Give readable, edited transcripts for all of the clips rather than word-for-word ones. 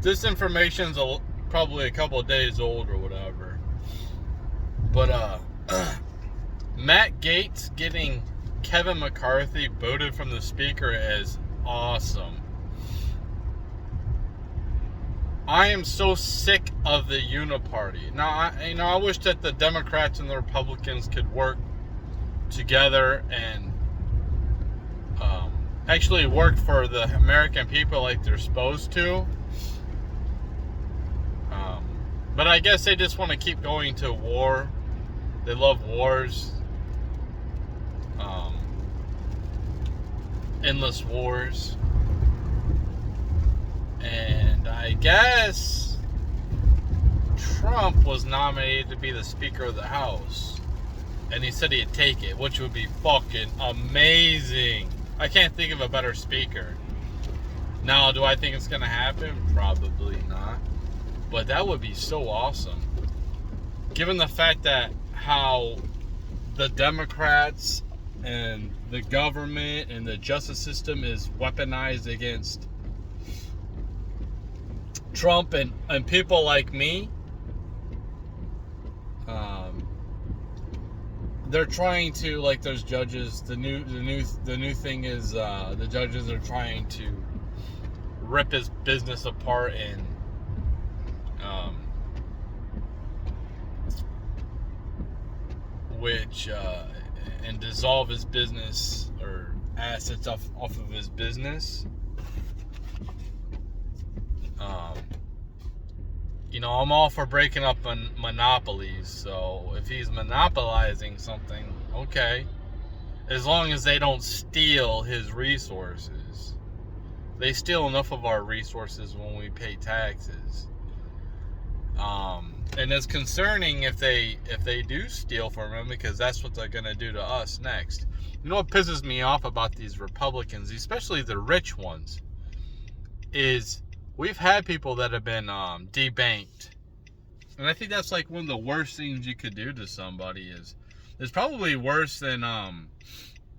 this information's probably a couple of days old or whatever. But Matt Gaetz getting Kevin McCarthy booted from the speaker is awesome. I am so sick of the uniparty. Now, I wish that the Democrats and the Republicans could work together and actually work for the American people like they're supposed to. But I guess they just want to keep going to war. They love wars. Endless wars. And I guess Trump was nominated to be the Speaker of the House. And he said he'd take it, which would be fucking amazing. I can't think of a better speaker. Now, do I think it's going to happen? Probably not. But that would be so awesome. Given the fact that how the Democrats and the government and the justice system is weaponized against Trump and people like me, they're trying to, like, those judges. The new thing is the judges are trying to rip his business apart and and dissolve his business or assets off of his business. I'm all for breaking up monopolies. So if he's monopolizing something, okay. As long as they don't steal his resources. They steal enough of our resources when we pay taxes. And it's concerning if they do steal from him, because that's what they're going to do to us next. You know what pisses me off about these Republicans, especially the rich ones, is we've had people that have been debanked. And I think that's like one of the worst things you could do to somebody. It's probably worse than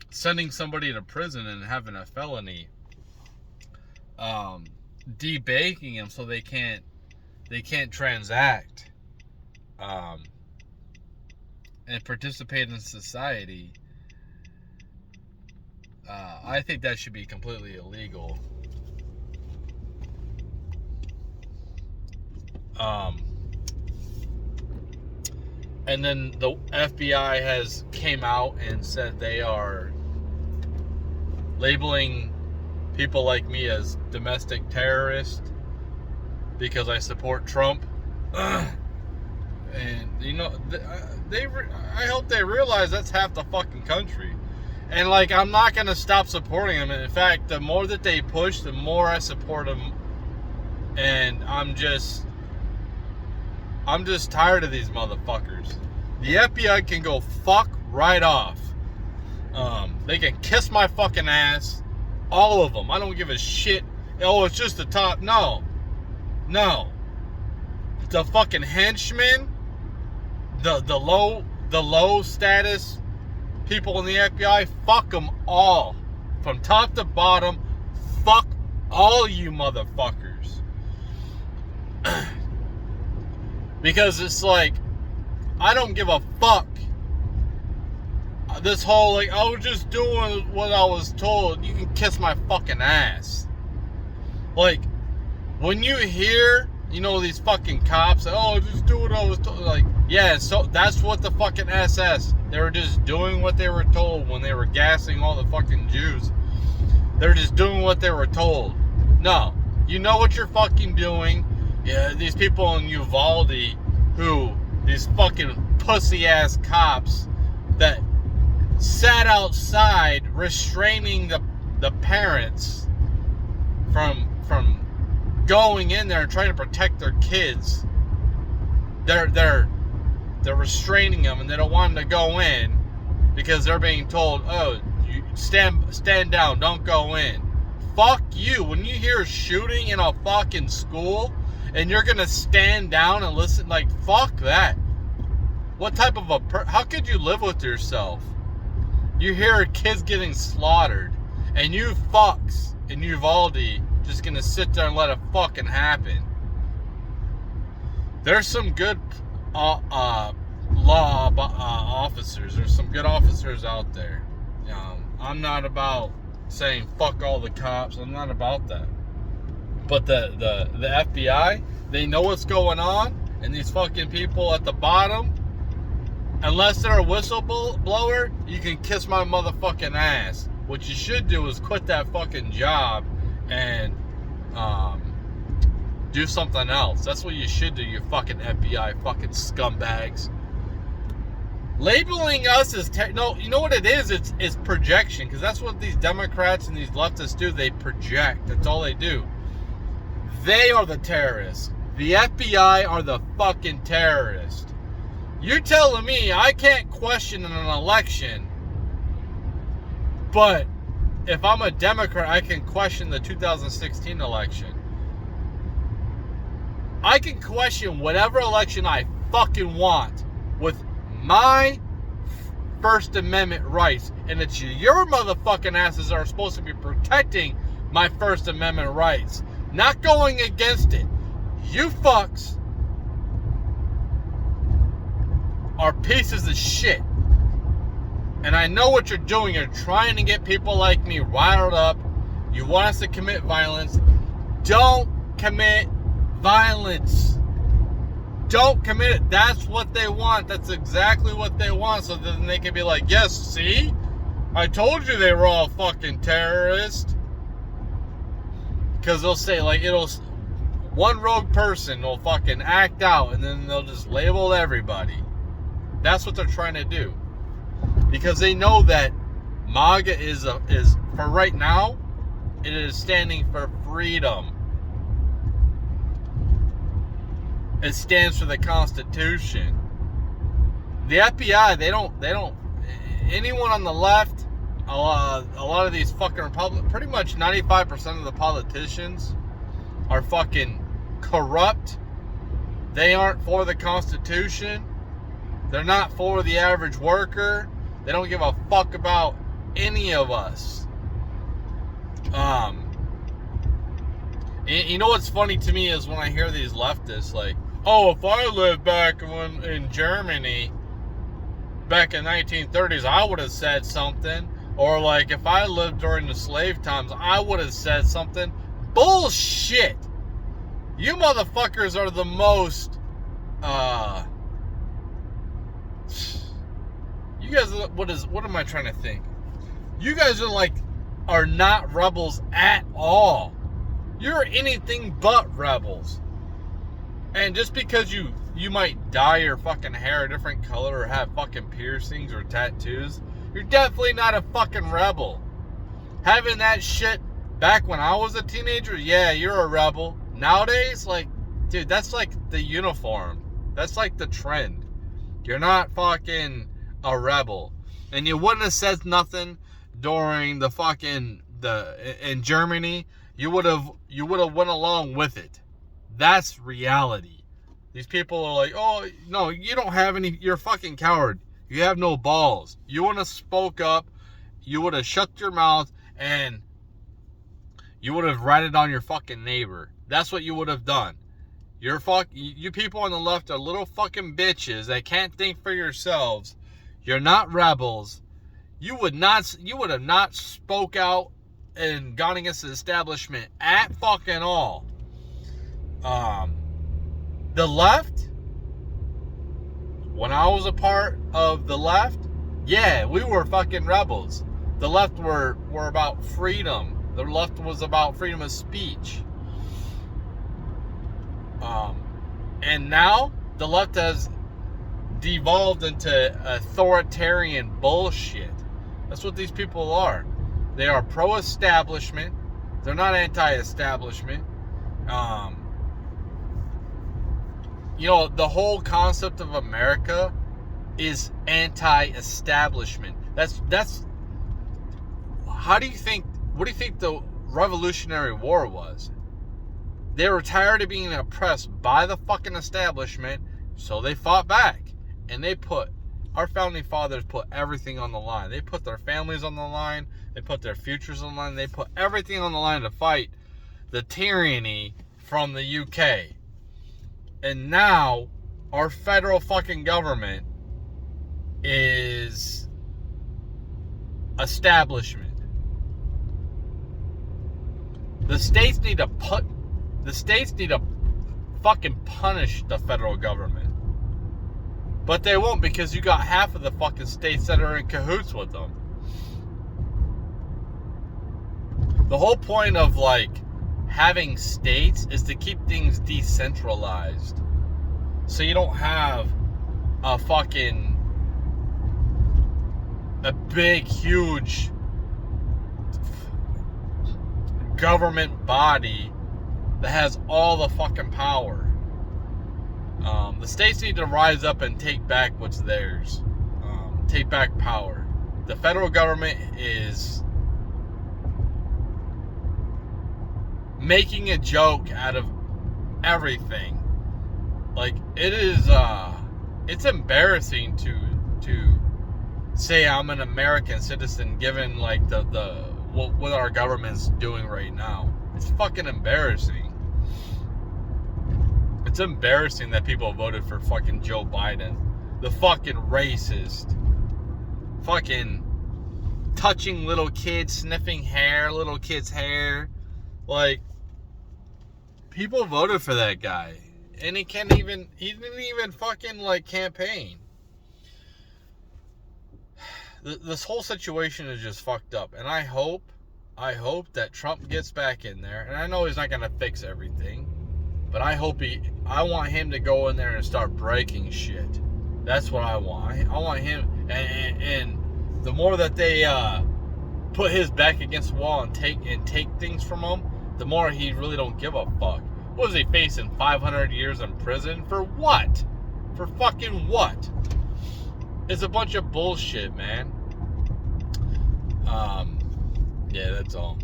sending somebody to prison and having a felony. Debanking them so they can't transact and participate in society. I think that should be completely illegal. And then the FBI has came out and said they are labeling people like me as domestic terrorists because I support Trump. And I hope they realize that's half the fucking country. And like, I'm not gonna stop supporting them. And in fact, the more that they push, the more I support them. And I'm just tired of these motherfuckers. The FBI can go fuck right off. They can kiss my fucking ass. All of them. I don't give a shit. Oh, it's just the top. No. The fucking henchmen, the low status people in the FBI, fuck them all. From top to bottom, fuck all you motherfuckers. Because it's like, I don't give a fuck. This whole, like, I was just doing what I was told. You can kiss my fucking ass. Like, when you hear, these fucking cops, just do what I was told. Like, yeah, so that's what the fucking SS. They were just doing what they were told when they were gassing all the fucking Jews. They're just doing what they were told. No, you know what you're fucking doing. Yeah, these people in Uvalde these fucking pussy ass cops that sat outside restraining the parents from going in there and trying to protect their kids. They're restraining them, and they don't want them to go in because they're being told, you stand down, don't go in. Fuck you. When you hear shooting in a fucking school and you're gonna stand down and listen, like, fuck that. What type of how could you live with yourself? You hear kids getting slaughtered, and you fucks in Uvalde just gonna sit there and let it fucking happen. There's some good law officers. There's some good officers out there. I'm not about saying fuck all the cops. I'm not about that. But the FBI, they know what's going on, and these fucking people at the bottom, unless they're a whistleblower, you can kiss my motherfucking ass. What you should do is quit that fucking job and do something else. That's what you should do, you fucking FBI fucking scumbags. Labeling us as no, you know what it is? It's projection, because that's what these Democrats and these leftists do. They project. That's all they do. They are the terrorists. The FBI are the fucking terrorists. You're telling me I can't question an election, but if I'm a Democrat, I can question the 2016 election. I can question whatever election I fucking want with my First Amendment rights. And it's your motherfucking asses that are supposed to be protecting my First Amendment rights, not going against it. You fucks are pieces of shit. And I know what you're doing. You're trying to get people like me riled up. You want us to commit violence. Don't commit violence. Don't commit it. That's what they want. That's exactly what they want. So then they can be like, yes, see? I told you they were all fucking terrorists. Because they'll say, like, one rogue person will fucking act out, and then they'll just label everybody. That's what they're trying to do. Because they know that MAGA is for right now, it is standing for freedom. It stands for the Constitution. The FBI, they don't, anyone on the left, a lot of these fucking Republicans, pretty much 95% of the politicians are fucking corrupt. They aren't for the Constitution. They're not for the average worker. They don't give a fuck about any of us. You know what's funny to me is when I hear these leftists like, oh, if I lived back in Germany back in 1930s, I would have said something. Or like, if I lived during the slave times, I would have said something. Bullshit. You motherfuckers are the most, you guys, what am I trying to think? You guys are not rebels at all. You're anything but rebels. And just because you might dye your fucking hair a different color or have fucking piercings or tattoos, you're definitely not a fucking rebel. Having that shit back when I was a teenager, yeah, you're a rebel. Nowadays, like, dude, that's like the uniform. That's like the trend. You're not fucking a rebel. And you wouldn't have said nothing during the fucking in Germany. You would have went along with it. That's reality. These people are like, oh, no, you don't have any, you're a fucking coward. You have no balls. You would have spoke up. You would have shut your mouth and you would have ratted on your fucking neighbor. That's what you would have done. You people on the left are little fucking bitches that can't think for yourselves. You're not rebels. You would have not spoke out and gone against the establishment at fucking all. The left, when I was a part of the left, yeah, we were fucking rebels. The left were about freedom. The left was about freedom of speech. And now the left has devolved into authoritarian bullshit. That's what these people are. They are pro-establishment. They're not anti-establishment. You know, the whole concept of America is anti-establishment. That's what do you think the Revolutionary War was? They were tired of being oppressed by the fucking establishment, so they fought back. And our founding fathers put everything on the line. They put their families on the line. They put their futures on the line. They put everything on the line to fight the tyranny from the UK. And now our federal fucking government is establishment. The states need to fucking punish the federal government. But they won't, because you got half of the fucking states that are in cahoots with them. The whole point of like having states is to keep things decentralized. So you don't have a big, huge government body that has all the fucking power. The states need to rise up and take back what's theirs. Take back power. The federal government is making a joke out of everything. Like, it is, it's embarrassing to say I'm an American citizen given like what our government's doing right now. It's fucking embarrassing. It's embarrassing that people voted for fucking Joe Biden. The fucking racist. Fucking touching little kids, sniffing little kids' hair. Like, people voted for that guy. And he didn't even fucking like campaign. This whole situation is just fucked up. And I hope that Trump gets back in there. And I know he's not going to fix everything. But I want him to go in there and start breaking shit. That's what I want. I want him, and the more that they put his back against the wall and take things from him, the more he really don't give a fuck. What is he facing? 500 years in prison? For what? For fucking what? It's a bunch of bullshit, man. Yeah, that's all.